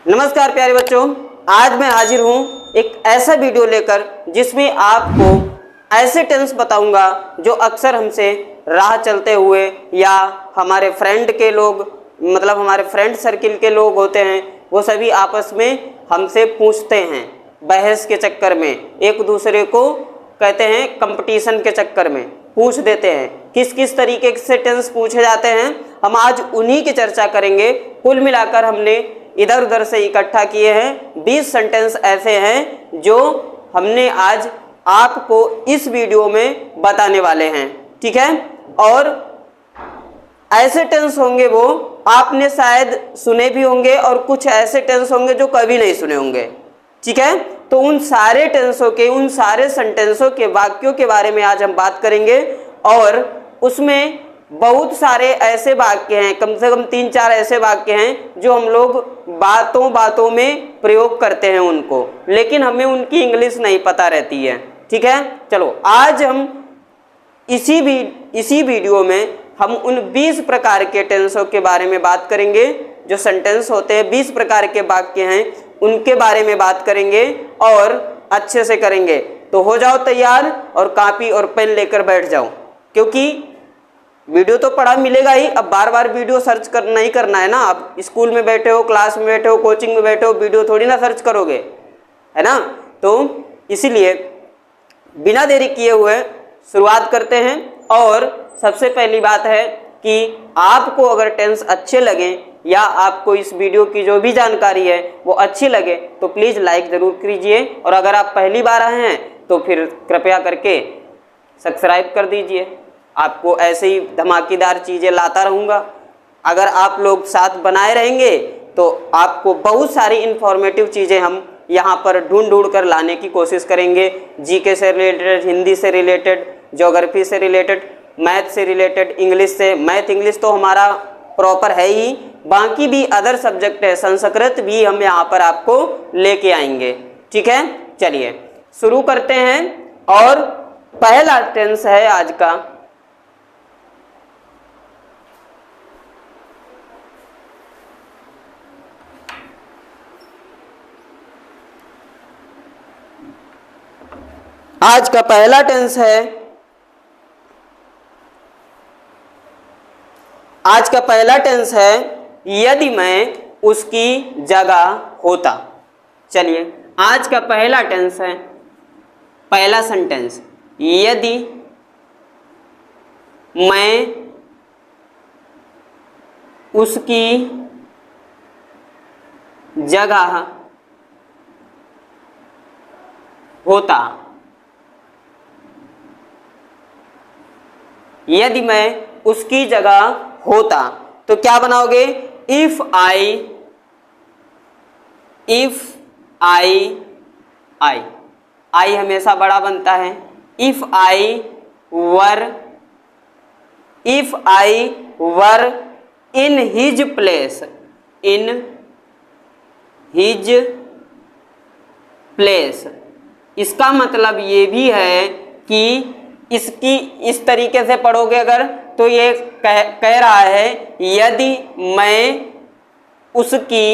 नमस्कार प्यारे बच्चों, आज मैं हाजिर हूँ एक ऐसा वीडियो लेकर जिसमें आपको ऐसे टेंस बताऊंगा जो अक्सर हमसे राह चलते हुए या हमारे फ्रेंड के लोग मतलब हमारे फ्रेंड सर्किल के लोग होते हैं, वो सभी आपस में हमसे पूछते हैं। बहस के चक्कर में एक दूसरे को कहते हैं कंपटीशन के चक्कर में पूछ देते हैं। किस किस तरीके से टेंस पूछे जाते हैं, हम आज उन्हीं की चर्चा करेंगे। कुल मिलाकर हमने इधर उधर से इकट्ठा किए हैं 20 सेंटेंस ऐसे हैं जो हमने आज आपको इस वीडियो में बताने वाले हैं, ठीक है। और ऐसे टेंस होंगे वो आपने शायद सुने भी होंगे और कुछ ऐसे टेंस होंगे जो कभी नहीं सुने होंगे, ठीक है। तो उन सारे टेंसों के, उन सारे सेंटेंसों के वाक्यों के बारे में आज हम बात करेंगे और उसमें बहुत सारे ऐसे वाक्य हैं, कम से कम 3-4 ऐसे वाक्य हैं जो हम लोग बातों बातों में प्रयोग करते हैं उनको, लेकिन हमें उनकी इंग्लिश नहीं पता रहती है, ठीक है। चलो आज हम इसी वीडियो में हम उन 20 प्रकार के टेंसों के बारे में बात करेंगे। जो सेंटेंस होते हैं 20 प्रकार के वाक्य हैं, उनके बारे में बात करेंगे और अच्छे से करेंगे। तो हो जाओ तैयार और कॉपी और पेन लेकर बैठ जाओ, क्योंकि वीडियो तो पढ़ा मिलेगा ही। अब बार बार वीडियो सर्च नहीं करना है ना। आप स्कूल में बैठे हो, क्लास में बैठे हो, कोचिंग में बैठे हो, वीडियो थोड़ी ना सर्च करोगे, है ना। तो इसीलिए बिना देरी किए हुए शुरुआत करते हैं। और सबसे पहली बात है कि आपको अगर टेंस अच्छे लगे या आपको इस वीडियो की जो भी जानकारी है वो अच्छी लगे तो प्लीज़ लाइक ज़रूर कीजिए। और अगर आप पहली बार आए हैं तो फिर कृपया करके सब्सक्राइब कर दीजिए। आपको ऐसे ही धमाकेदार चीज़ें लाता रहूँगा। अगर आप लोग साथ बनाए रहेंगे तो आपको बहुत सारी इन्फॉर्मेटिव चीज़ें हम यहाँ पर ढूंढ कर लाने की कोशिश करेंगे। जीके से रिलेटेड, हिंदी से रिलेटेड, ज्योग्राफी से रिलेटेड, मैथ से रिलेटेड, इंग्लिश से। मैथ इंग्लिश तो हमारा प्रॉपर है ही, बाकी भी अदर सब्जेक्ट है, संस्कृत भी हम यहाँ पर आपको लेके आएंगे, ठीक है। चलिए शुरू करते हैं। और पहला टेंस है आज का, आज का पहला टेंस है, आज का पहला टेंस है यदि मैं उसकी जगह होता। चलिए आज का पहला टेंस है, पहला सेंटेंस, यदि मैं उसकी जगह होता। यदि मैं उसकी जगह होता तो क्या बनाओगे? इफ आई हमेशा बड़ा बनता है। If I were in his place, इसका मतलब ये भी है कि इसकी इस तरीके से पढ़ोगे अगर तो ये कह रहा है यदि मैं उसकी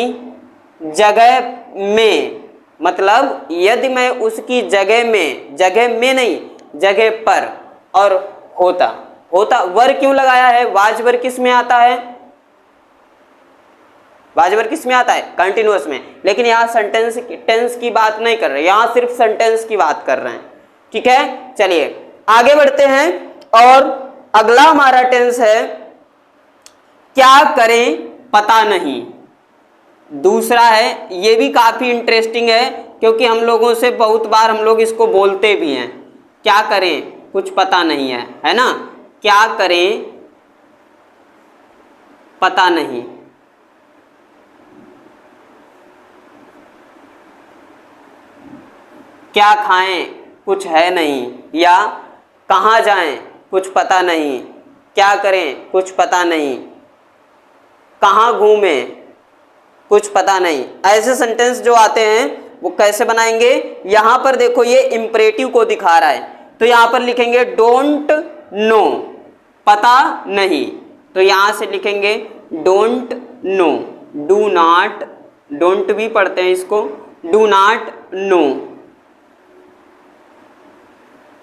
जगह में, मतलब यदि मैं उसकी जगह में नहीं, जगह पर और होता। वर क्यों लगाया है? वाजवर किस में आता है? वाजवर किस में आता है? कंटिन्यूअस में। लेकिन यहाँ टेंस की बात नहीं कर रहे, यहाँ सिर्फ सेंटेंस की बात कर रहे हैं, ठीक है। चलिए आगे बढ़ते हैं और अगला हमारा टेंस है क्या करें पता नहीं। दूसरा है, ये भी काफी इंटरेस्टिंग है क्योंकि हम लोगों से बहुत बार हम लोग इसको बोलते भी हैं। क्या करें कुछ पता नहीं है ना। क्या करें पता नहीं। क्या खाएं कुछ है नहीं, या कहाँ जाएं कुछ पता नहीं। क्या करें कुछ पता नहीं। कहाँ घूमें कुछ पता नहीं। ऐसे सेंटेंस जो आते हैं वो कैसे बनाएंगे? यहाँ पर देखो ये इम्परेटिव को दिखा रहा है, तो यहाँ पर लिखेंगे डोंट नो, पता नहीं। तो यहां से लिखेंगे don't know, do not don't भी पढ़ते हैं इसको, do not know,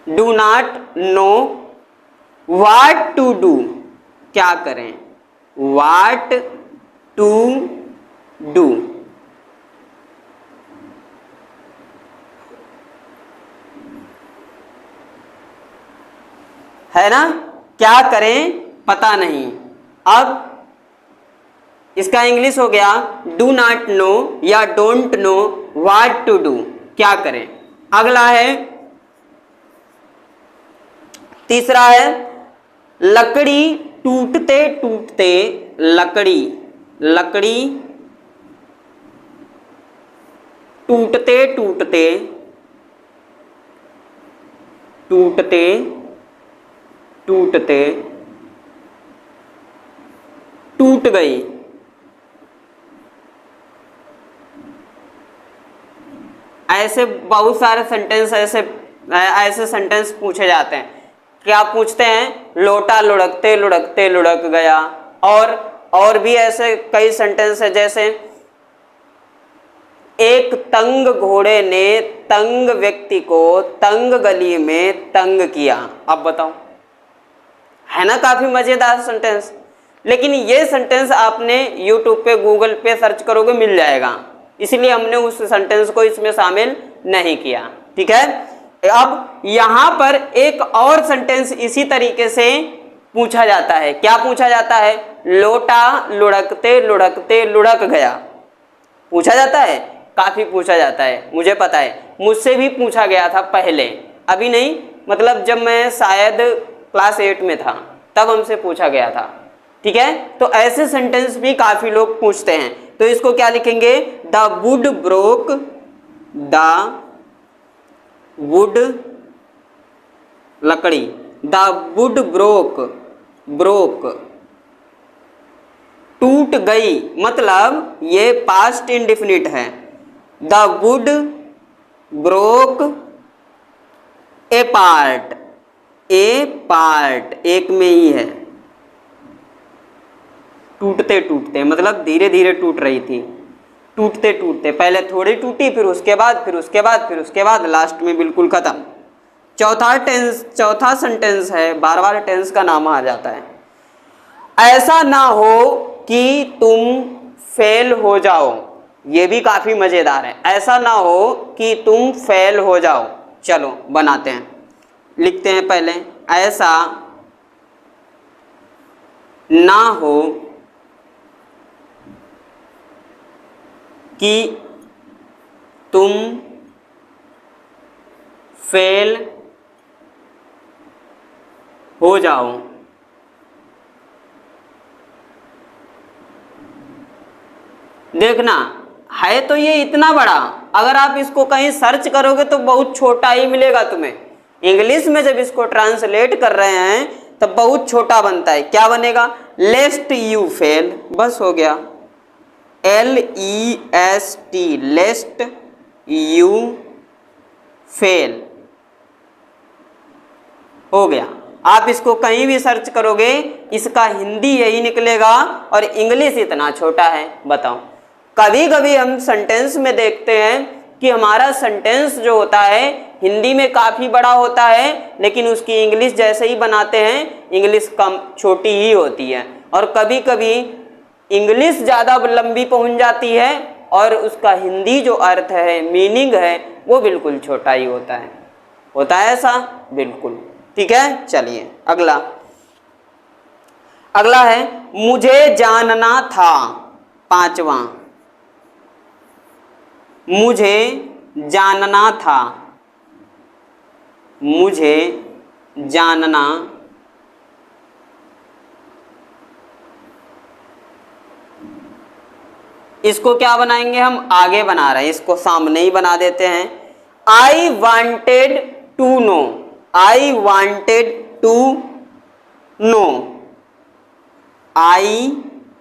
do not know what to do, क्या करें, व्हाट टू डू। है ना, क्या करें पता नहीं। अब इसका इंग्लिश हो गया डू नॉट नो या don't know what to do, क्या करें। अगला है, तीसरा है, लकड़ी टूटते टूटते, लकड़ी, लकड़ी टूटते टूटते, टूटते टूटते टूट गई। ऐसे बहुत सारे सेंटेंस ऐसे सेंटेंस पूछे जाते हैं। क्या पूछते हैं, लोटा लुढ़कते लुढ़कते लुढ़क गया। और भी ऐसे कई सेंटेंस है, जैसे एक तंग घोड़े ने तंग व्यक्ति को तंग गली में तंग किया। अब बताओ, है ना काफी मजेदार सेंटेंस। लेकिन ये सेंटेंस आपने YouTube पे गूगल पे सर्च करोगे मिल जाएगा, इसलिए हमने उस सेंटेंस को इसमें शामिल नहीं किया। ठीक है, अब यहां पर एक और सेंटेंस इसी तरीके से पूछा जाता है। क्या पूछा जाता है, लोटा लुढ़कते लुढ़कते लुढ़क गया। पूछा जाता है, काफी पूछा जाता है, मुझे पता है, मुझसे भी पूछा गया था पहले, अभी नहीं, मतलब जब मैं शायद क्लास 8 में था तब हमसे पूछा गया था। ठीक है, तो ऐसे सेंटेंस भी काफी लोग पूछते हैं। तो इसको क्या लिखेंगे, the wood broke, the wood लकड़ी, द वुड ब्रोक, ब्रोक टूट गई, मतलब ये पास्ट इंडेफिनिट है। The wood broke A part, A part एक में ही है, टूटते टूटते मतलब धीरे धीरे टूट रही थी, टूटते टूटते, पहले थोड़ी टूटी, फिर उसके बाद, फिर उसके बाद, फिर उसके बाद, लास्ट में बिल्कुल खत्म। चौथा सेंटेंस है, बार बार टेंस का नाम आ जाता है। ऐसा ना हो कि तुम फेल हो जाओ, ये भी काफी मजेदार है। ऐसा ना हो कि तुम फेल हो जाओ। चलो बनाते हैं, लिखते हैं पहले, ऐसा ना हो कि तुम फेल हो जाओ। देखना है तो ये इतना बड़ा, अगर आप इसको कहीं सर्च करोगे तो बहुत छोटा ही मिलेगा तुम्हें। इंग्लिश में जब इसको ट्रांसलेट कर रहे हैं तब बहुत छोटा बनता है। क्या बनेगा, लेस्ट यू फेल, बस हो गया, LEST, लेस्ट यू फेल, हो गया। आप इसको कहीं भी सर्च करोगे इसका हिंदी यही निकलेगा और इंग्लिश इतना छोटा है। बताओ, कभी कभी हम सेंटेंस में देखते हैं कि हमारा सेंटेंस जो होता है हिंदी में काफ़ी बड़ा होता है, लेकिन उसकी इंग्लिश जैसे ही बनाते हैं इंग्लिश कम छोटी ही होती है, और कभी कभी इंग्लिश ज़्यादा लंबी पहुंच जाती है और उसका हिंदी जो अर्थ है, मीनिंग है, वो बिल्कुल छोटा ही होता है। होता है ऐसा, बिल्कुल। ठीक है, चलिए अगला है, मुझे जानना था, पांचवा, मुझे जानना था, मुझे जानना इसको क्या बनाएंगे हम, आगे बना रहे हैं, इसको सामने ही बना देते हैं। I wanted to know, I wanted to know, I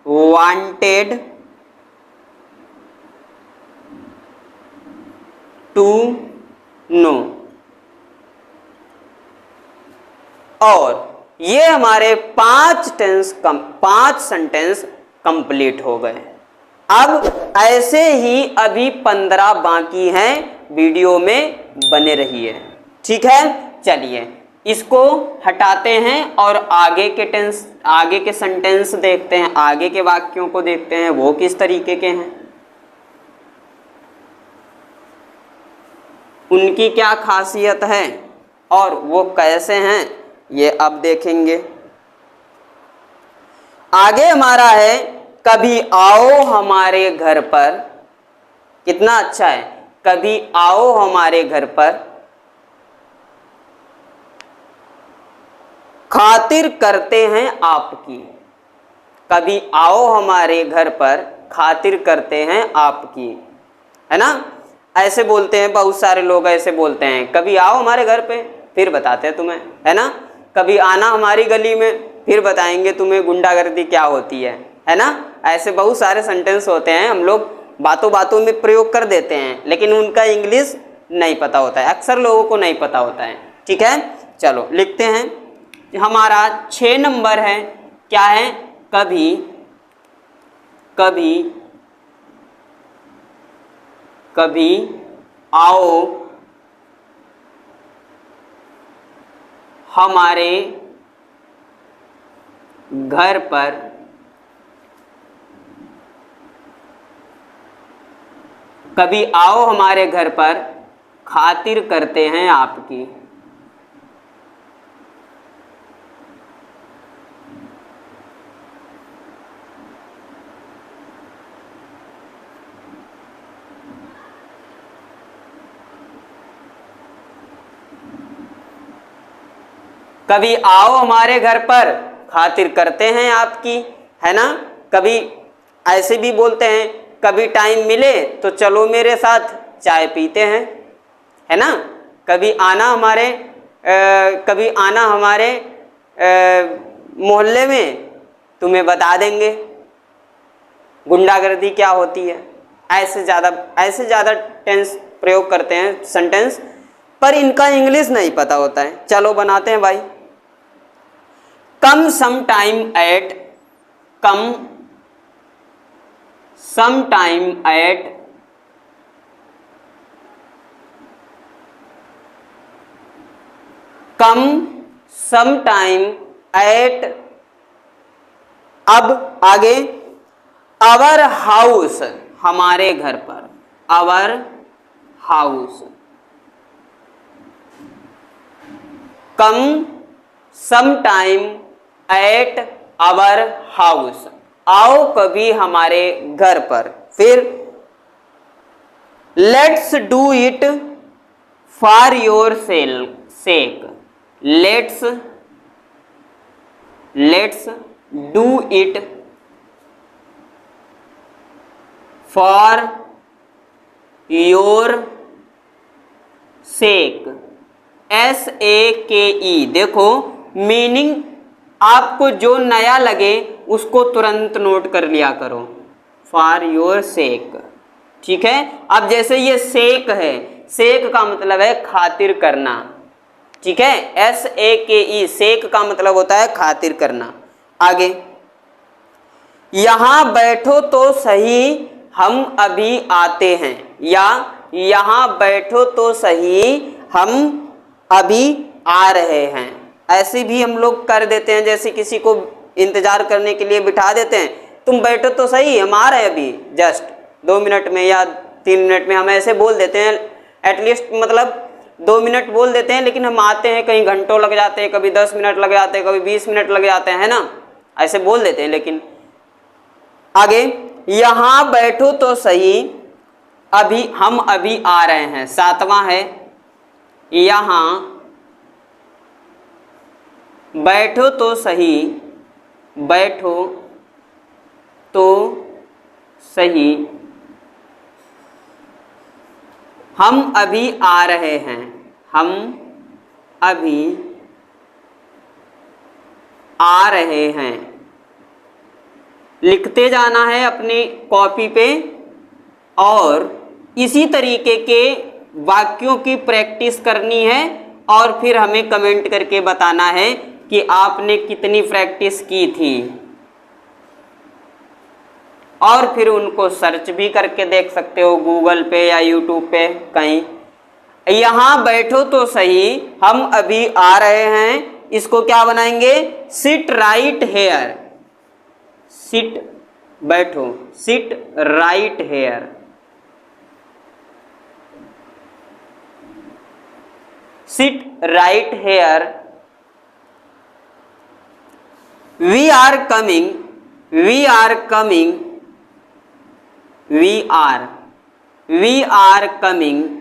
wanted to know. और ये हमारे 5 सेंटेंस कंप्लीट हो गए। अब ऐसे ही अभी 15 बाकी हैं, वीडियो में बने रहिए। ठीक है, चलिए इसको हटाते हैं और आगे के सेंटेंस देखते हैं, आगे के वाक्यों को देखते हैं वो किस तरीके के हैं, उनकी क्या खासियत है और वो कैसे हैं, ये अब देखेंगे। आगे हमारा है कभी आओ हमारे घर पर। कितना अच्छा है, कभी आओ हमारे घर पर, खातिर करते हैं आपकी। कभी आओ हमारे घर पर, खातिर करते हैं आपकी, है ना। ऐसे बोलते हैं, बहुत सारे लोग ऐसे बोलते हैं, कभी आओ हमारे घर पे, फिर बताते हैं तुम्हें, है ना। कभी आना हमारी गली में, फिर बताएंगे तुम्हें गुंडागर्दी क्या होती है ना। ऐसे बहुत सारे सेंटेंस होते हैं, हम लोग बातों बातों में प्रयोग कर देते हैं, लेकिन उनका इंग्लिश नहीं पता होता है, अक्सर लोगों को नहीं पता होता है। ठीक है, चलो लिखते हैं। हमारा 6 नंबर है, क्या है, कभी कभी कभी आओ हमारे घर पर, कभी आओ हमारे घर पर, खातिर करते हैं आपकी। कभी आओ हमारे घर पर, खातिर करते हैं आपकी, है ना। कभी ऐसे भी बोलते हैं, कभी टाइम मिले तो चलो मेरे साथ चाय पीते हैं, है ना। कभी आना हमारे मोहल्ले में, तुम्हें बता देंगे गुंडागर्दी क्या होती है। ऐसे ज़्यादा टेंस प्रयोग करते हैं सेंटेंस, पर इनका इंग्लिश नहीं पता होता है। चलो बनाते हैं भाई। come sometime at, come sometime at, come sometime at, अब आगे our house, हमारे घर पर, our house, come sometime at our house, आओ कभी हमारे घर पर। फिर let's do it for your sake, let's do it for your sake, SAKE। देखो मीनिंग आपको जो नया लगे उसको तुरंत नोट कर लिया करो, फॉर योर सेक। ठीक है, अब जैसे ये सेक है, सेक का मतलब है खातिर करना। ठीक है, SAKE, सेक का मतलब होता है खातिर करना। आगे, यहां बैठो तो सही हम अभी आते हैं, या यहां बैठो तो सही हम अभी आ रहे हैं। ऐसे भी हम लोग कर देते हैं, जैसे किसी को इंतजार करने के लिए बिठा देते हैं, तुम बैठो तो सही हम आ रहे हैं अभी, जस्ट 2 मिनट में या 3 मिनट में, हम ऐसे बोल देते हैं। एटलीस्ट मतलब 2 मिनट बोल देते हैं, लेकिन हम आते हैं कहीं घंटों लग जाते हैं, कभी 10 मिनट लग जाते हैं, कभी 20 मिनट लग जाते हैं, है ना। ऐसे बोल देते हैं। लेकिन आगे, यहां बैठो तो सही हम अभी आ रहे हैं। 7वां है, यहां बैठो तो सही, बैठो तो सही हम अभी आ रहे हैं, हम अभी आ रहे हैं। लिखते जाना है अपनी कॉपी पे और इसी तरीके के वाक्यों की प्रैक्टिस करनी है, और फिर हमें कमेंट करके बताना है कि आपने कितनी प्रैक्टिस की थी। और फिर उनको सर्च भी करके देख सकते हो गूगल पे या यूट्यूब पे कहीं। यहाँ बैठो तो सही, हम अभी आ रहे हैं, इसको क्या बनाएंगे, सिट राइट हेयर, सिट बैठो, sit right here, sit right here, we are coming, we are coming, we are coming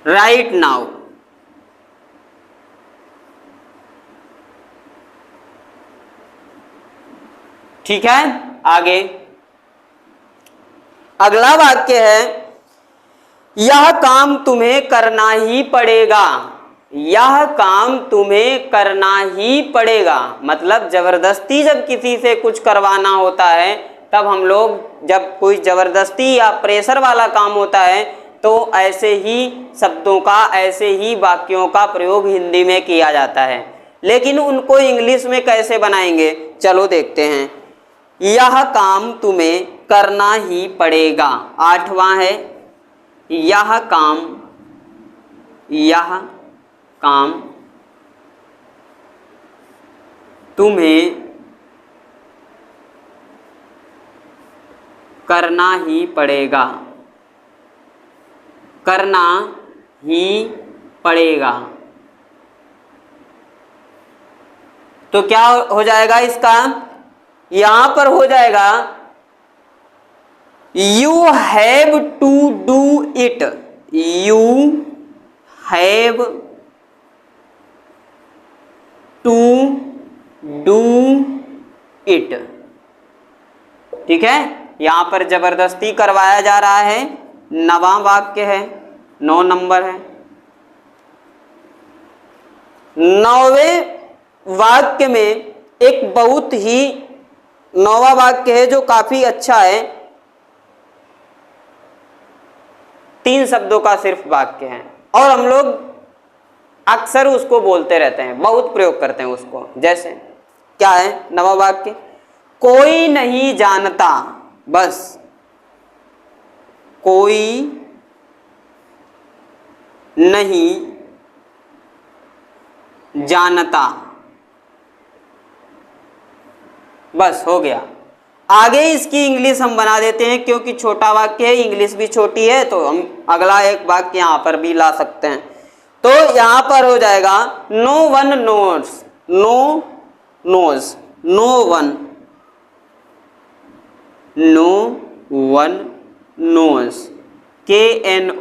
right now. ठीक है, आगे अगला वाक्य है, यह काम तुम्हें करना ही पड़ेगा, यह काम तुम्हें करना ही पड़ेगा। मतलब जबरदस्ती जब किसी से कुछ करवाना होता है, तब हम लोग जब कोई जबरदस्ती या प्रेशर वाला काम होता है तो ऐसे ही शब्दों का, ऐसे ही वाक्यों का प्रयोग हिंदी में किया जाता है। लेकिन उनको इंग्लिश में कैसे बनाएंगे, चलो देखते हैं। यह काम तुम्हें करना ही पड़ेगा, 8वां है, यह काम तुम्हें करना ही पड़ेगा, करना ही पड़ेगा। तो क्या हो जाएगा इसका, यहां पर हो जाएगा you have to do it, you have to do it. ठीक है, यहां पर जबरदस्ती करवाया जा रहा है, 9वां वाक्य है, 9 नंबर है। 9वें वाक्य में एक बहुत ही 9वां वाक्य है जो काफी अच्छा है, 3 शब्दों का सिर्फ वाक्य है और हम लोग अक्सर उसको बोलते रहते हैं, बहुत प्रयोग करते हैं उसको। जैसे क्या है 9वां वाक्य, कोई नहीं जानता, बस कोई नहीं जानता, बस हो गया। आगे इसकी इंग्लिश हम बना देते हैं, क्योंकि छोटा वाक्य है, इंग्लिश भी छोटी है, तो हम अगला एक वाक्य यहां पर भी ला सकते हैं। तो यहां पर हो जाएगा no one knows, no knows, no one, no one knows, KNOWS,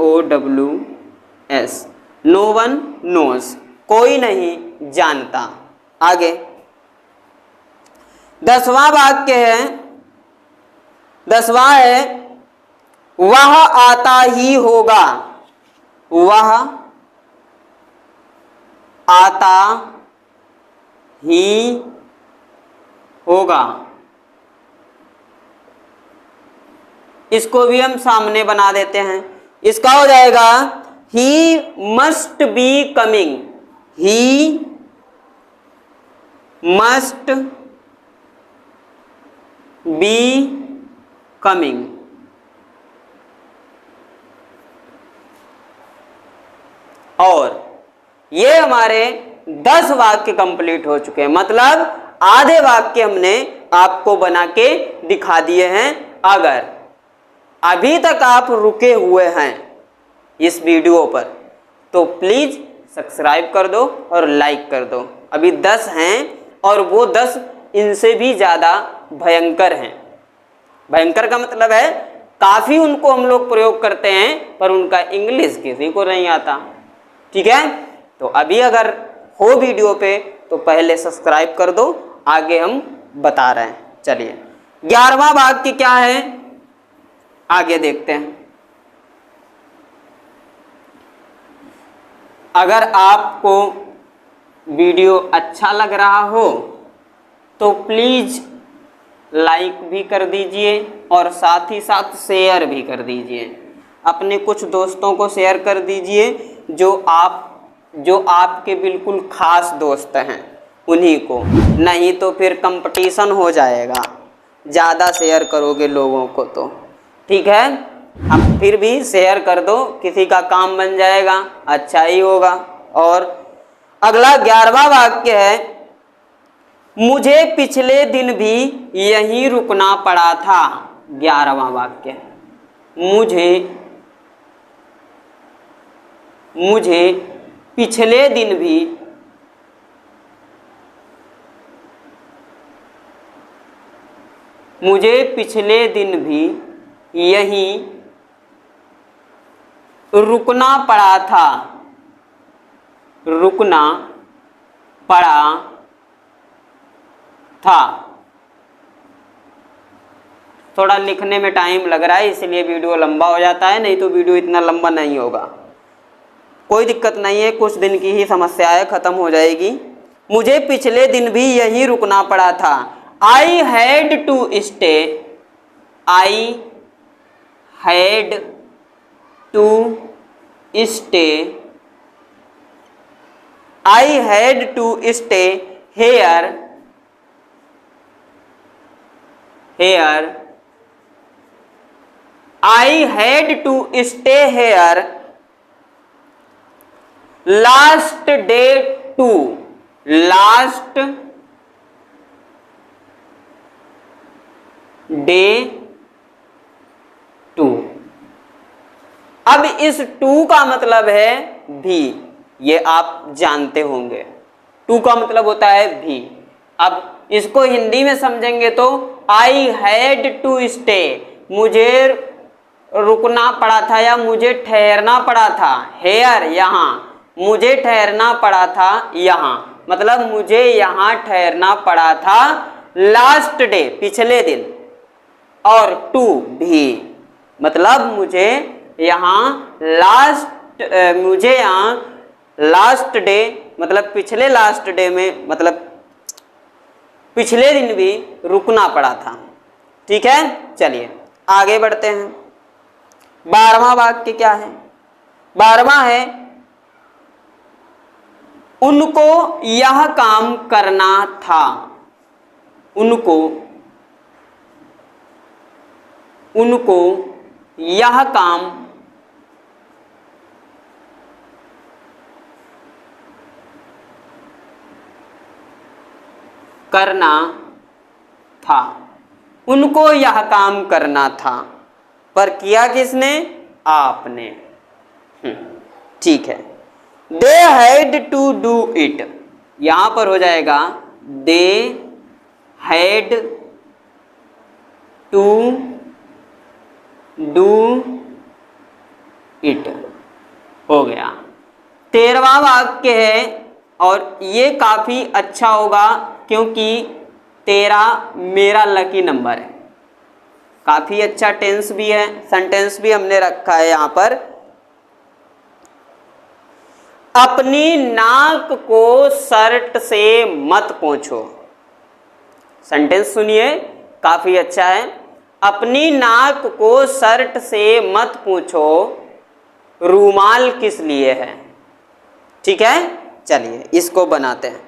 no one knows, कोई नहीं जानता। आगे 10वां वाक्य है, 10वां है, वह आता ही होगा, वह आता ही होगा। इसको भी हम सामने बना देते हैं, इसका हो जाएगा he must be coming, he must be coming. और ये हमारे 10 वाक्य कंप्लीट हो चुके हैं, मतलब आधे वाक्य हमने आपको बना के दिखा दिए हैं। अगर अभी तक आप रुके हुए हैं इस वीडियो पर तो प्लीज सब्सक्राइब कर दो और लाइक कर दो। अभी 10 हैं और वो 10 इनसे भी ज्यादा भयंकर हैं। भयंकर का मतलब है काफी उनको हम लोग प्रयोग करते हैं पर उनका इंग्लिश किसी को नहीं आता। ठीक है, तो अभी अगर हो वीडियो पे तो पहले सब्सक्राइब कर दो, आगे हम बता रहे हैं। चलिए 11वां वाक्य क्या है आगे देखते हैं। अगर आपको वीडियो अच्छा लग रहा हो तो प्लीज लाइक भी कर दीजिए और साथ ही साथ शेयर भी कर दीजिए। अपने कुछ दोस्तों को शेयर कर दीजिए जो आपके बिल्कुल खास दोस्त हैं, उन्हीं को, नहीं तो फिर कंपटीशन हो जाएगा, ज़्यादा शेयर करोगे लोगों को तो। ठीक है, अब फिर भी शेयर कर दो, किसी का काम बन जाएगा, अच्छा ही होगा। और अगला 11वां वाक्य है, मुझे पिछले दिन भी यहीं रुकना पड़ा था। 11वां वाक्य, मुझे पिछले दिन भी यहीं रुकना पड़ा था, थोड़ा लिखने में टाइम लग रहा है इसलिए वीडियो लंबा हो जाता है, नहीं तो वीडियो इतना लंबा नहीं होगा। कोई दिक्कत नहीं है, कुछ दिन की ही समस्या है, खत्म हो जाएगी। मुझे पिछले दिन भी यहीं रुकना पड़ा था। I had to stay here last day two. अब इस टू का मतलब है भी, ये आप जानते होंगे, टू का मतलब होता है भी। अब इसको हिंदी में समझेंगे तो आई हैड टू स्टे, मुझे रुकना पड़ा था या मुझे ठहरना पड़ा था। हेयर यहाँ, मुझे ठहरना पड़ा था यहाँ, मतलब मुझे यहाँ ठहरना पड़ा था लास्ट डे, पिछले दिन। और टू भी, मतलब मुझे यहाँ लास्ट डे मतलब पिछले लास्ट डे में, मतलब पिछले दिन भी रुकना पड़ा था। ठीक है, चलिए आगे बढ़ते हैं। 12वां वाक्य क्या है? 12वां है, उनको यह काम करना था। उनको यह काम करना था। उनको यह काम करना था, पर किया किसने? आपने। ठीक है, they had to do it, यहां पर हो जाएगा they had to do it, हो गया। 13वां वाक्य है और ये काफी अच्छा होगा क्योंकि 13 मेरा लकी नंबर है। काफी अच्छा टेंस भी है, सेंटेंस भी हमने रखा है यहां पर। अपनी नाक को शर्ट से मत पोंछो। सेंटेंस सुनिए, काफी अच्छा है। अपनी नाक को शर्ट से मत पोंछो, रूमाल किस लिए है? ठीक है, चलिए इसको बनाते हैं।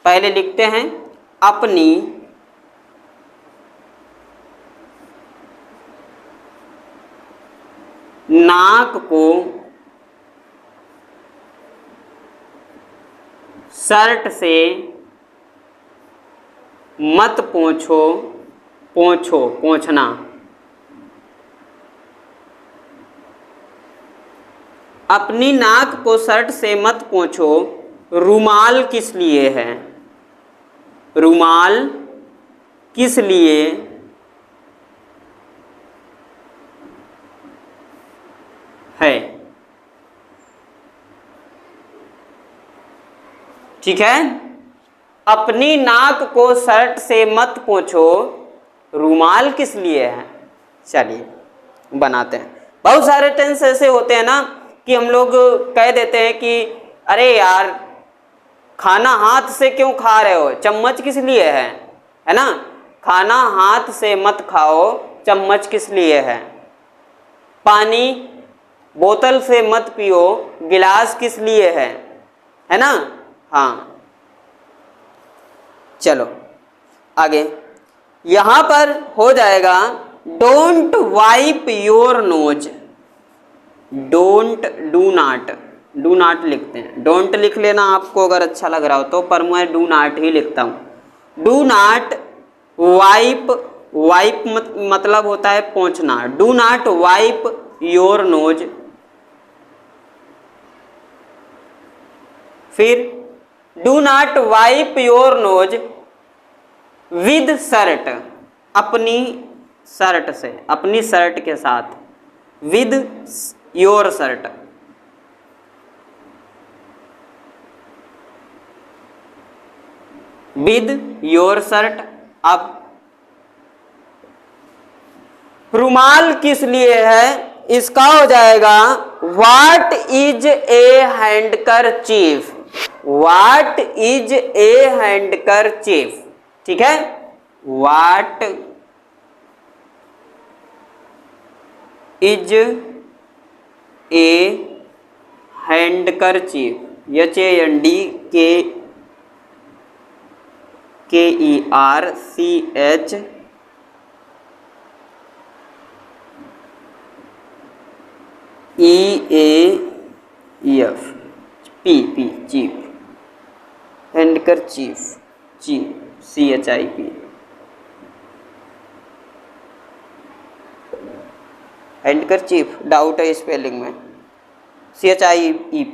पहले लिखते हैं अपनी नाक को शर्ट से मत पोंछो, पोंछना। अपनी नाक को शर्ट से मत पोंछो, रूमाल किस लिए है? रूमाल किस लिए है? ठीक है, अपनी नाक को शर्ट से मत पोंछो, रूमाल किस लिए है? चलिए बनाते हैं। बहुत सारे टेंस ऐसे होते हैं ना कि हम लोग कह देते हैं कि अरे यार खाना हाथ से क्यों खा रहे हो, चम्मच किस लिए है ना। खाना हाथ से मत खाओ, चम्मच किस लिए है। पानी बोतल से मत पियो, गिलास किस लिए है ना। हाँ, चलो आगे, यहां पर हो जाएगा don't wipe your knows. Don't, do not लिखते हैं, डोंट लिख लेना आपको अगर अच्छा लग रहा हो तो, पर मैं डू नॉट ही लिखता हूं। डू नॉट वाइप, वाइप मतलब होता है पोंछना। Do not wipe your nose. फिर do not wipe your nose with shirt, अपनी शर्ट से, अपनी शर्ट के साथ, with your shirt. With your shirt. अब रुमाल किस लिए है, इसका हो जाएगा what is a handkerchief. What is a handkerchief, ठीक है। What is a handkerchief, HANDKERCHIEF, P chief, handkerchief, CHIP। Handkerchief doubt है स्पेलिंग में, CHIEP,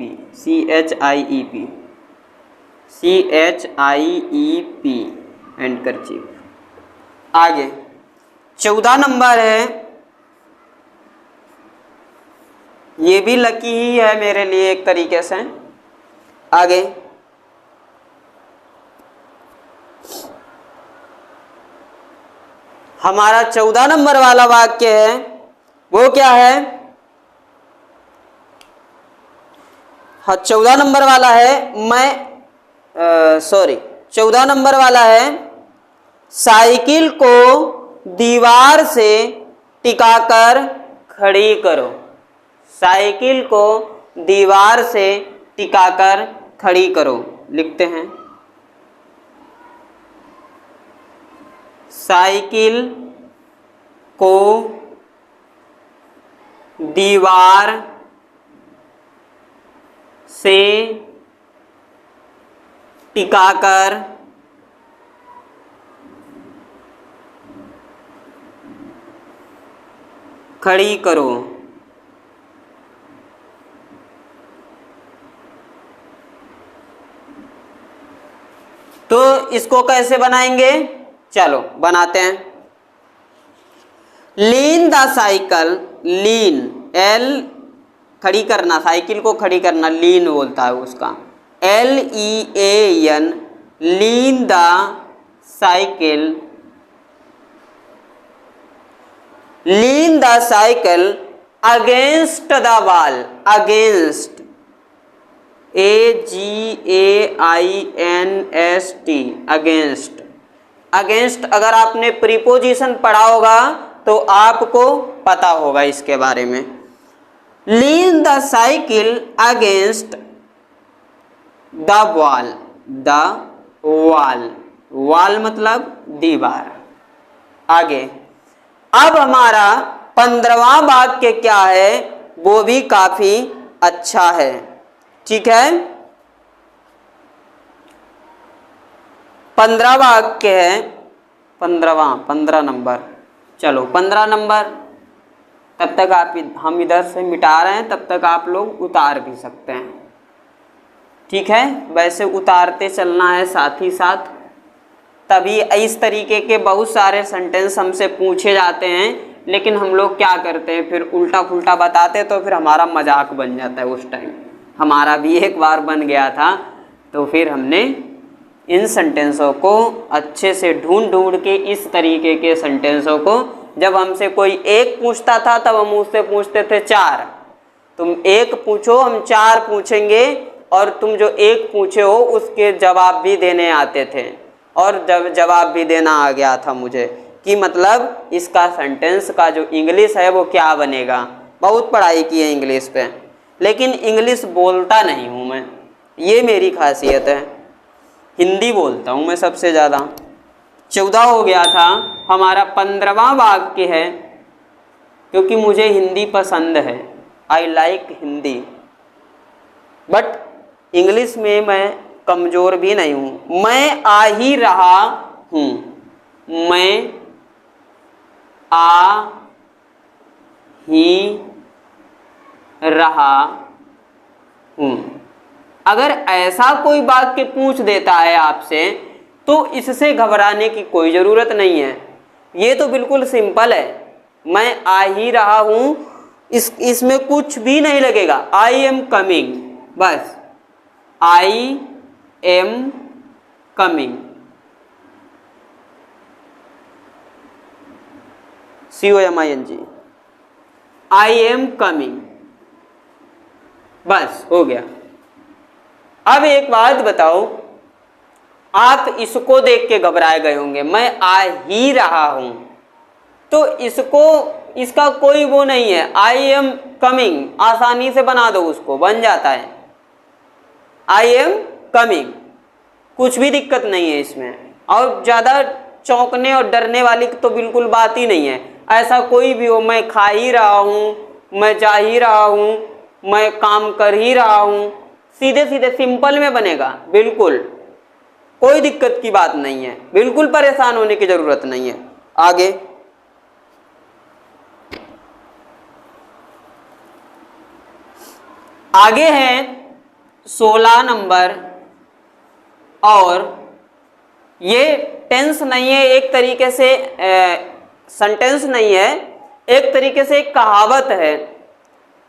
हैंडकरचीफ। आगे 14 नंबर है, ये भी लकी ही है मेरे लिए एक तरीके से। आगे हमारा 14 नंबर वाला वाक्य है, वो क्या है? हाँ 14 नंबर वाला है, 14 नंबर वाला है, साइकिल को दीवार से टिकाकर खड़ी करो। साइकिल को दीवार से टिकाकर खड़ी करो, लिखते हैं। साइकिल को दीवार से टिकाकर खड़ी करो। तो इसको कैसे बनाएंगे? चलो बनाते हैं। लीन द साइकिल, लीन, L खड़ी करना, साइकिल को खड़ी करना लीन बोलता है उसका, LEAN, lean the cycle, lean the cycle against the wall, against, AGAINST, against. Against अगर आपने प्रीपोजिशन पढ़ा होगा तो आपको पता होगा इसके बारे में। Lean the cycle against the wall, the wall, wall मतलब दीवार। आगे अब हमारा 15वां वाक्य क्या है, वो भी काफी अच्छा है, ठीक है। 15 वाक्य है, 15 नंबर। चलो 15 नंबर, तब तक आप, हम इधर से मिटा रहे हैं, तब तक आप लोग उतार भी सकते हैं, ठीक है। वैसे उतारते चलना है साथ ही साथ, तभी इस तरीके के बहुत सारे सेंटेंस हमसे पूछे जाते हैं, लेकिन हम लोग क्या करते हैं फिर उल्टा पुल्टा बताते, तो फिर हमारा मजाक बन जाता है। उस टाइम हमारा भी एक बार बन गया था, तो फिर हमने इन सेंटेंसों को अच्छे से ढूंढ के, इस तरीके के सेंटेंसों को, जब हमसे कोई एक पूछता था तब हम उससे पूछते थे 4, तुम एक पूछो हम 4 पूछेंगे, और तुम जो एक पूछे हो उसके जवाब भी देने आते थे, और जब जवाब भी देना आ गया था मुझे कि मतलब इसका सेंटेंस का जो इंग्लिश है वो क्या बनेगा। बहुत पढ़ाई की है इंग्लिश पे, लेकिन इंग्लिश बोलता नहीं हूँ मैं, ये मेरी खासियत है। हिंदी बोलता हूँ मैं सबसे ज़्यादा। 14 हो गया था। हमारा 15वां वाक्य है, क्योंकि मुझे हिंदी पसंद है, I like Hindi, but English में मैं कमज़ोर भी नहीं हूँ। मैं आ ही रहा हूँ, मैं आ ही रहा हूँ। अगर ऐसा कोई वाक्य पूछ देता है आपसे तो इससे घबराने की कोई ज़रूरत नहीं है, ये तो बिल्कुल सिंपल है। मैं आ ही रहा हूँ, इसमें कुछ भी नहीं लगेगा। आई एम कमिंग, बस I am coming, COMING, I am coming, बस हो गया। अब एक बात बताओ, आप इसको देख के घबराए गए होंगे, मैं आ ही रहा हूं, तो इसका कोई वो नहीं है। आई एम कमिंग आसानी से बना दो, उसको बन जाता है आई एम कमिंग, कुछ भी दिक्कत नहीं है इसमें। और ज़्यादा चौंकने और डरने वाली तो बिल्कुल बात ही नहीं है। ऐसा कोई भी हो, मैं खा ही रहा हूँ, मैं जा ही रहा हूँ, मैं काम कर ही रहा हूँ, सीधे सीधे सिंपल में बनेगा, बिल्कुल कोई दिक्कत की बात नहीं है, बिल्कुल परेशान होने की जरूरत नहीं है। आगे आगे है 16 नंबर, और ये टेंस नहीं है, एक तरीके से सेंटेंस नहीं है, एक तरीके से एक कहावत है।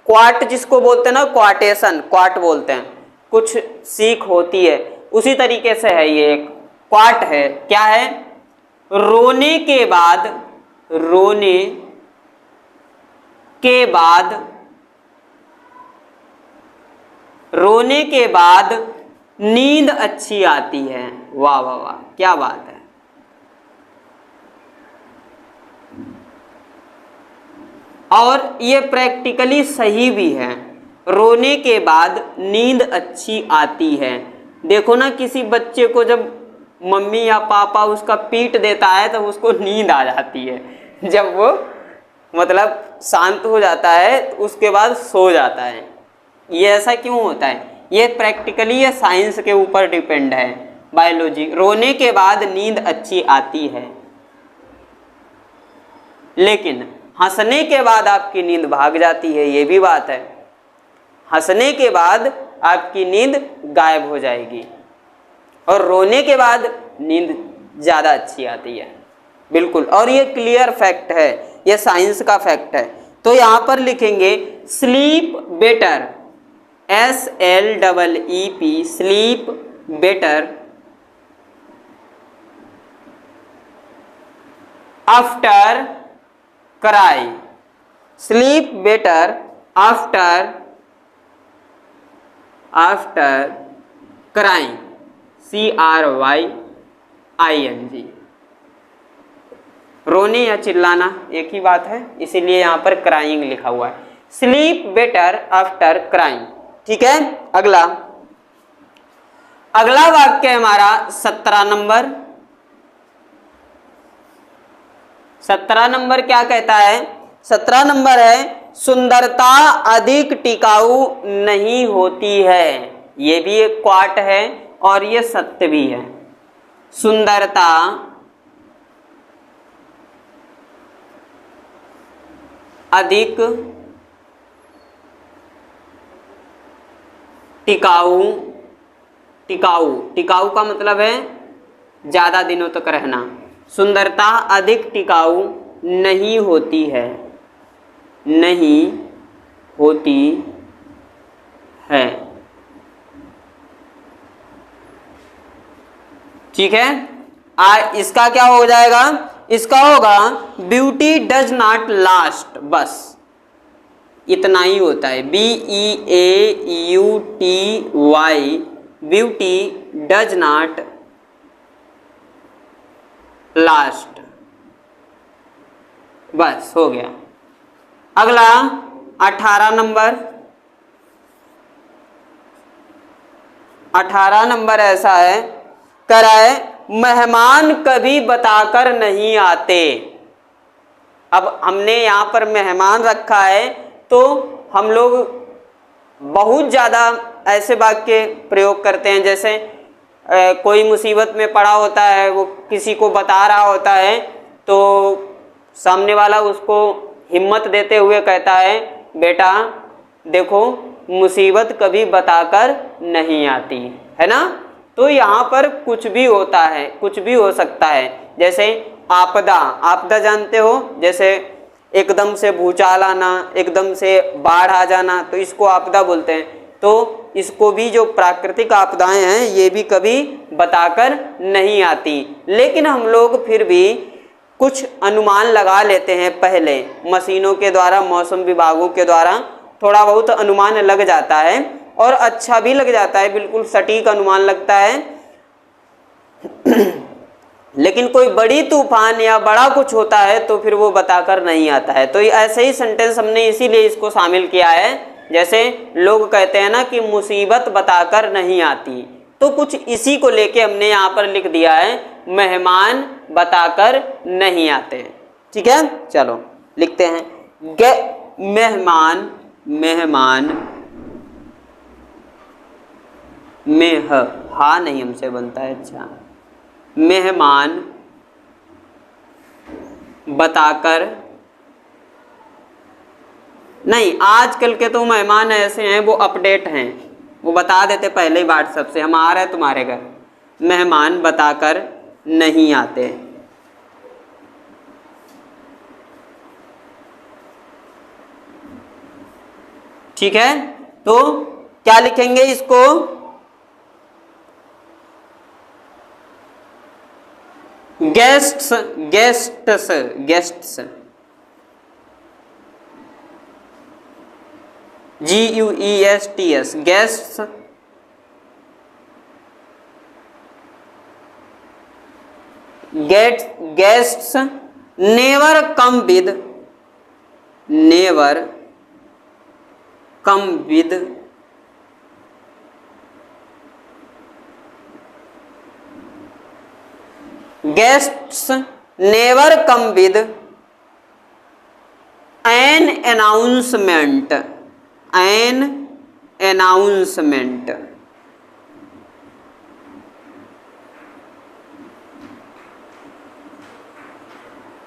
क्वाट जिसको बोलते हैं ना, क्वाटेशन, क्वाट बोलते हैं, कुछ सीख होती है, उसी तरीके से है ये एक क्वाट है। क्या है? रोने के बाद, रोने के बाद, रोने के बाद नींद अच्छी आती है। वाह वाह वाह, क्या बात है। और ये प्रैक्टिकली सही भी है, रोने के बाद नींद अच्छी आती है। देखो ना, किसी बच्चे को जब मम्मी या पापा उसका पीट देता है तो उसको नींद आ जाती है, जब वो मतलब शांत हो जाता है उसके बाद सो जाता है। ये ऐसा क्यों होता है? ये प्रैक्टिकली, ये साइंस के ऊपर डिपेंड है, बायोलॉजी। रोने के बाद नींद अच्छी आती है, लेकिन हंसने के बाद आपकी नींद भाग जाती है, ये भी बात है। हंसने के बाद आपकी नींद गायब हो जाएगी, और रोने के बाद नींद ज़्यादा अच्छी आती है, बिल्कुल। और ये क्लियर फैक्ट है, ये साइंस का फैक्ट है। तो यहाँ पर लिखेंगे sleep better, SLEEP, sleep better after cry, sleep better after crying, CRYING। रोने या चिल्लाना एक ही बात है, इसीलिए यहाँ पर क्राइंग लिखा हुआ है। स्लीप बेटर आफ्टर क्राइंग, ठीक है। अगला वाक्य है हमारा 17 नंबर। 17 नंबर क्या कहता है? 17 नंबर है, सुंदरता अधिक टिकाऊ नहीं होती है। ये भी एक क्वाट है और ये सत्य भी है। सुंदरता अधिक टिकाऊ का मतलब है ज्यादा दिनों तक रहना। सुंदरता अधिक टिकाऊ नहीं होती है, नहीं होती है, ठीक है। इसका क्या हो जाएगा? इसका होगा ब्यूटी डज नॉट लास्ट, बस इतना ही होता है। BEAUTY, beauty does not last, बस हो गया। अगला 18 नंबर। 18 नंबर ऐसा है, कराए, मेहमान कभी बताकर नहीं आते। अब हमने यहाँ पर मेहमान रखा है तो हम लोग बहुत ज़्यादा ऐसे वाक्य प्रयोग करते हैं, जैसे कोई मुसीबत में पड़ा होता है, वो किसी को बता रहा होता है तो सामने वाला उसको हिम्मत देते हुए कहता है, बेटा देखो मुसीबत कभी बताकर नहीं आती, है ना। तो यहाँ पर कुछ भी होता है, कुछ भी हो सकता है। जैसे आपदा, आपदा जानते हो, जैसे एकदम से भूचाल आना, एकदम से बाढ़ आ जाना, तो इसको आपदा बोलते हैं। तो इसको भी जो प्राकृतिक आपदाएं हैं ये भी कभी बताकर नहीं आती, लेकिन हम लोग फिर भी कुछ अनुमान लगा लेते हैं। पहले मशीनों के द्वारा, मौसम विभागों के द्वारा थोड़ा बहुत अनुमान लग जाता है और अच्छा भी लग जाता है, बिल्कुल सटीक अनुमान लगता है। लेकिन कोई बड़ी तूफान या बड़ा कुछ होता है तो फिर वो बताकर नहीं आता है। तो ऐसे ही सेंटेंस हमने इसीलिए इसको शामिल किया है। जैसे लोग कहते हैं ना कि मुसीबत बताकर नहीं आती, तो कुछ इसी को लेके हमने यहाँ पर लिख दिया है, मेहमान बताकर नहीं आते। ठीक है, चलो लिखते हैं, मेहमान, मेहमान में हा नहीं हमसे बनता है, अच्छा, मेहमान बताकर नहीं। आजकल के तो मेहमान ऐसे हैं, वो अपडेट हैं, वो बता देते पहले ही व्हाट्सएप से, हम आ रहे हैं तुम्हारे घर। मेहमान बताकर नहीं आते। ठीक है, तो क्या लिखेंगे इसको, guests, guests, guests, GUESTS, guests, guests never come with, never come with guests never come with an announcement, an announcement.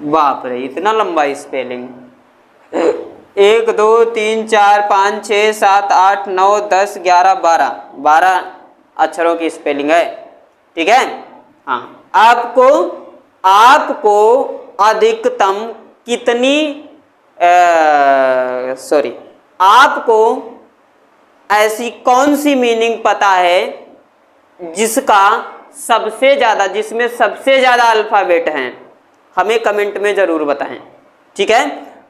बाप रे, इतना लंबा स्पेलिंग, 1 2 3 4 5 6 7 8 9 10 11 12 12 अक्षरों की स्पेलिंग है। ठीक है, हाँ। आपको अधिकतम कितनी, सॉरी, आपको ऐसी कौन सी मीनिंग पता है जिसका सबसे ज्यादा, जिसमें सबसे ज्यादा अल्फाबेट हैं, हमें कमेंट में जरूर बताएं। ठीक है,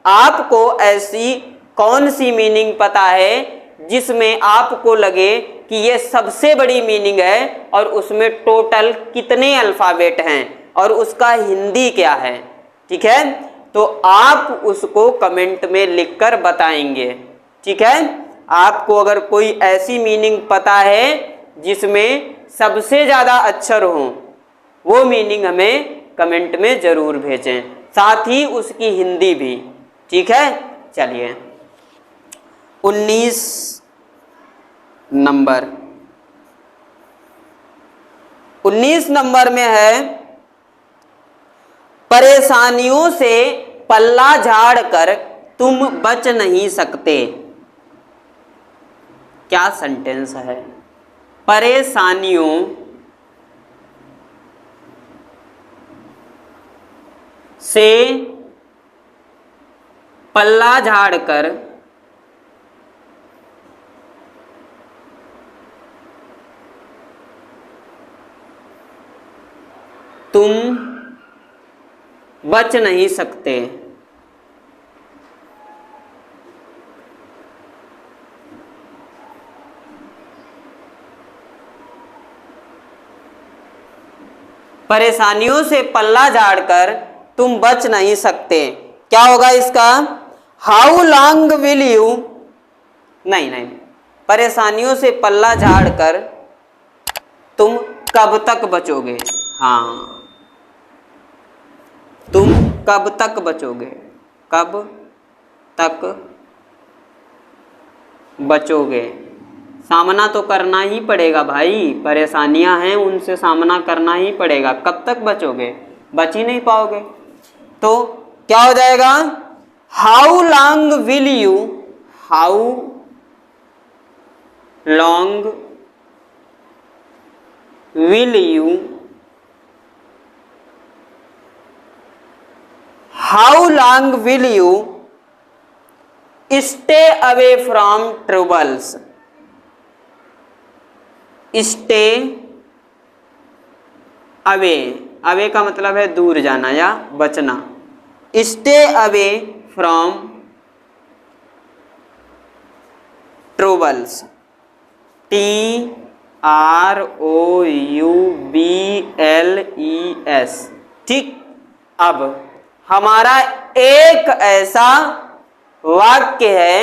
आपको ऐसी कौन सी मीनिंग पता है जिसमें आपको लगे कि ये सबसे बड़ी मीनिंग है और उसमें टोटल कितने अल्फाबेट हैं और उसका हिंदी क्या है। ठीक है, तो आप उसको कमेंट में लिखकर बताएंगे। ठीक है, आपको अगर कोई ऐसी मीनिंग पता है जिसमें सबसे ज्यादा अक्षर हो, वो मीनिंग हमें कमेंट में जरूर भेजें, साथ ही उसकी हिंदी भी। ठीक है, चलिए 19 नंबर, 19 नंबर में है, परेशानियों से पल्ला झाड़कर तुम बच नहीं सकते। क्या सेंटेंस है, परेशानियों से पल्ला झाड़कर तुम बच नहीं सकते। परेशानियों से पल्ला झाड़कर तुम बच नहीं सकते, क्या होगा इसका, हाउ लॉन्ग विल यू, नहीं नहीं, परेशानियों से पल्ला झाड़कर तुम कब तक बचोगे। हाँ, तुम कब तक बचोगे, कब तक बचोगे। सामना तो करना ही पड़ेगा भाई, परेशानियां हैं उनसे सामना करना ही पड़ेगा। कब तक बचोगे, बच ही नहीं पाओगे। तो क्या हो जाएगा, how long will you, how long will you, how long will you stay away from troubles. Stay away, away का मतलब है दूर जाना या बचना। Stay away from troubles, TROUBLES। ठीक, अब हमारा एक ऐसा वाक्य है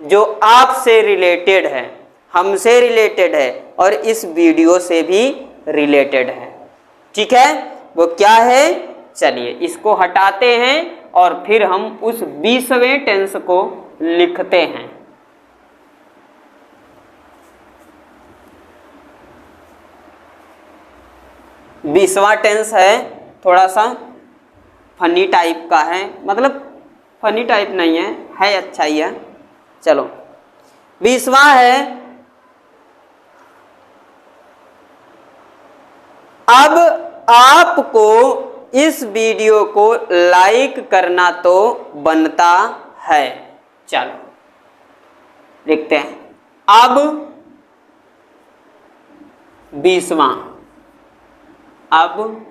जो आपसे रिलेटेड है, हमसे रिलेटेड है और इस वीडियो से भी रिलेटेड है। ठीक है, वो क्या है, चलिए इसको हटाते हैं और फिर हम उस 20वें टेंस को लिखते हैं। बीसवां टेंस है, थोड़ा सा फनी टाइप का है, मतलब फनी टाइप नहीं है अच्छा ही है। चलो 20वां है, अब आपको इस वीडियो को लाइक करना तो बनता है। चलो देखते हैं। अब 20वां, अब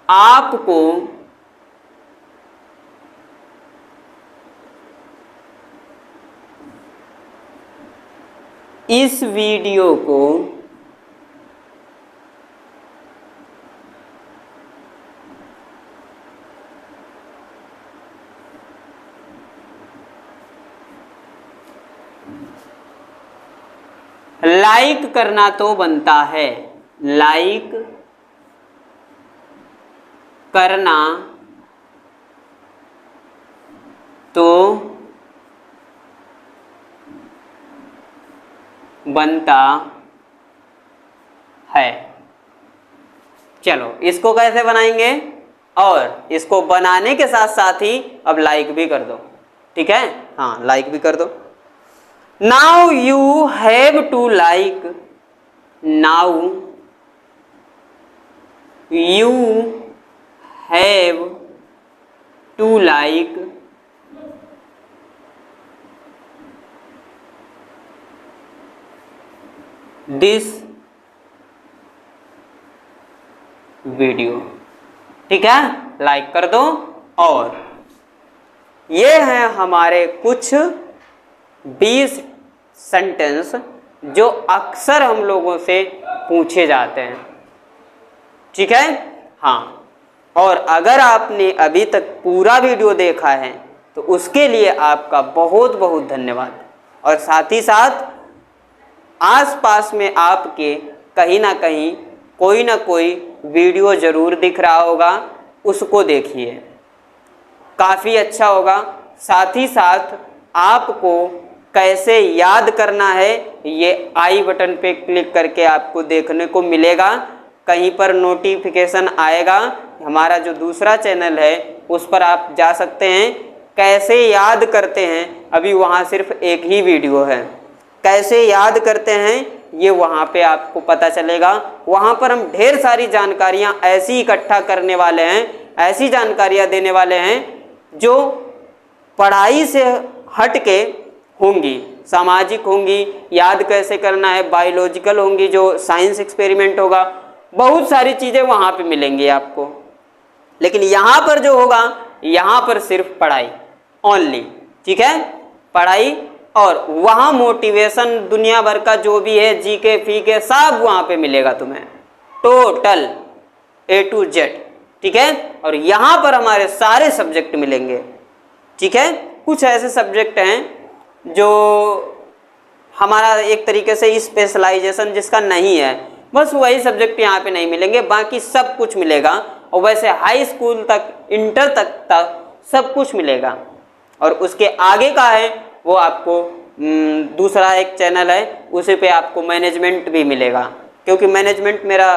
आपको इस वीडियो को लाइक करना तो बनता है, लाइक करना तो बनता है। चलो इसको कैसे बनाएंगे, और इसको बनाने के साथ साथ ही अब लाइक भी कर दो। ठीक है, हाँ लाइक भी कर दो। Now you have to like, now you have to like this video. ठीक है, लाइक कर दो। और ये हैं हमारे कुछ 20 सेंटेंस जो अक्सर हम लोगों से पूछे जाते हैं। ठीक है, हाँ, और अगर आपने अभी तक पूरा वीडियो देखा है तो उसके लिए आपका बहुत बहुत धन्यवाद। और साथ ही साथ आसपास में आपके कहीं ना कहीं कोई ना कोई वीडियो ज़रूर दिख रहा होगा, उसको देखिए, काफ़ी अच्छा होगा। साथ ही साथ आपको कैसे याद करना है ये आई बटन पे क्लिक करके आपको देखने को मिलेगा। कहीं पर नोटिफिकेशन आएगा, हमारा जो दूसरा चैनल है उस पर आप जा सकते हैं। कैसे याद करते हैं, अभी वहाँ सिर्फ एक ही वीडियो है, कैसे याद करते हैं ये वहाँ पे आपको पता चलेगा। वहाँ पर हम ढेर सारी जानकारियाँ ऐसी इकट्ठा करने वाले हैं, ऐसी जानकारियाँ देने वाले हैं जो पढ़ाई से हट के होंगी, सामाजिक होंगी, याद कैसे करना है, बायोलॉजिकल होंगी, जो साइंस एक्सपेरिमेंट होगा, बहुत सारी चीज़ें वहाँ पे मिलेंगी आपको। लेकिन यहाँ पर जो होगा, यहाँ पर सिर्फ पढ़ाई ओनली। ठीक है, पढ़ाई, और वहाँ मोटिवेशन दुनिया भर का जो भी है, जीके फीके सब वहाँ पे मिलेगा तुम्हें, टोटल A to Z। ठीक है, और यहाँ पर हमारे सारे सब्जेक्ट मिलेंगे। ठीक है, कुछ ऐसे सब्जेक्ट हैं जो हमारा एक तरीके से स्पेशलाइजेशन जिसका नहीं है, बस वही सब्जेक्ट यहाँ पे नहीं मिलेंगे, बाकी सब कुछ मिलेगा। और वैसे हाई स्कूल तक, इंटर तक सब कुछ मिलेगा। और उसके आगे का है वो आपको दूसरा एक चैनल है, उसी पे आपको मैनेजमेंट भी मिलेगा, क्योंकि मैनेजमेंट मेरा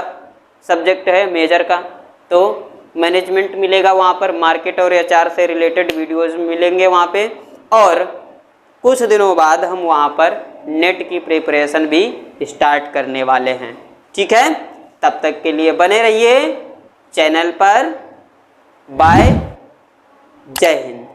सब्जेक्ट है मेजर का, तो मैनेजमेंट मिलेगा वहाँ पर। मार्केट और एचआर से रिलेटेड वीडियोज़ मिलेंगे वहाँ पे। और कुछ दिनों बाद हम वहाँ पर नेट की प्रिपरेशन भी स्टार्ट करने वाले हैं। ठीक है, तब तक के लिए बने रहिए चैनल पर। बाय, जय हिंद।